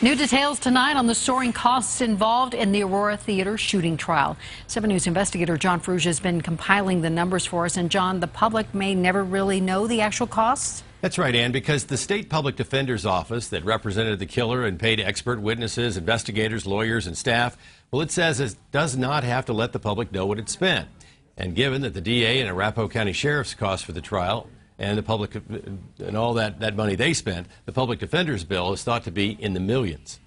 New details tonight on the soaring costs involved in the Aurora Theater shooting trial. 7 News investigator John Fruge has been compiling the numbers for us. And John, the public may never really know the actual costs? That's right, Ann, because the State Public Defender's Office that represented the killer and paid expert witnesses, investigators, lawyers, and staff, well, it says it does not have to let the public know what it spent. And given that the DA and Arapahoe County Sheriff's cost for the trial and the public and all that money they spent, the public defender's bill is thought to be in the millions.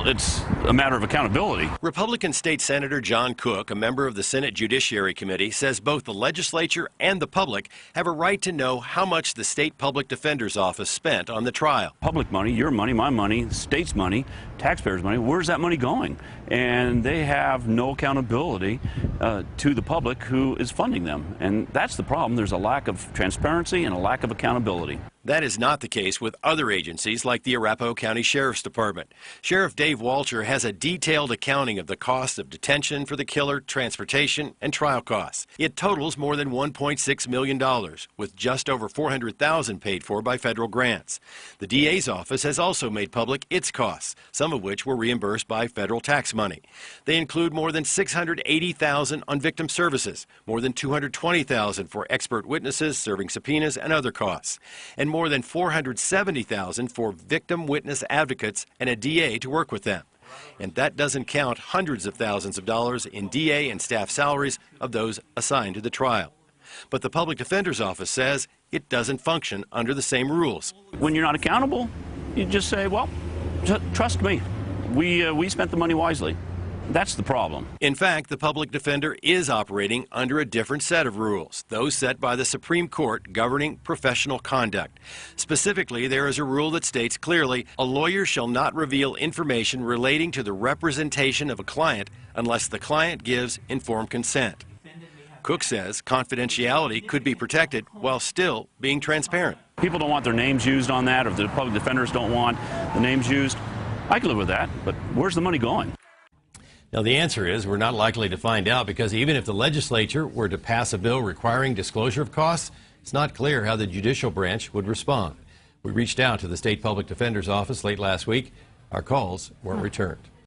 It's a matter of accountability. Republican State Senator John Cook, a member of the Senate Judiciary Committee, says both the legislature and the public have a right to know how much the State Public Defender's Office spent on the trial. Public money, your money, my money, the state's money, taxpayers' money, where's that money going? And they have no accountability to the public who is funding them. And that's the problem. There's a lack of transparency and a lack of accountability. That is not the case with other agencies like the Arapahoe County Sheriff's Department. Sheriff Dave Walcher has a detailed accounting of the cost of detention for the killer, transportation, and trial costs. It totals more than $1.6 million, with just over $400,000 paid for by federal grants. The DA's office has also made public its costs, some of which were reimbursed by federal tax money. They include more than $680,000 on victim services, more than $220,000 for expert witnesses serving subpoenas and other costs, and more than $470,000 for victim witness advocates and a DA to work with them. And that doesn't count hundreds of thousands of dollars in DA and staff salaries of those assigned to the trial. But the Public Defender's Office says it doesn't function under the same rules. When you're not accountable, you just say, well, trust me, we spent the money wisely. That's the problem. In fact, the public defender is operating under a different set of rules, those set by the Supreme Court governing professional conduct. Specifically, there is a rule that states clearly, a lawyer shall not reveal information relating to the representation of a client unless the client gives informed consent. Cook says confidentiality could be protected while still being transparent. People don't want their names used on that, or if the public defenders don't want the names used. I can live with that, but where's the money going? Now, the answer is we're not likely to find out, because even if the legislature were to pass a bill requiring disclosure of costs, it's not clear how the judicial branch would respond. We reached out to the State Public Defender's Office late last week. Our calls weren't returned.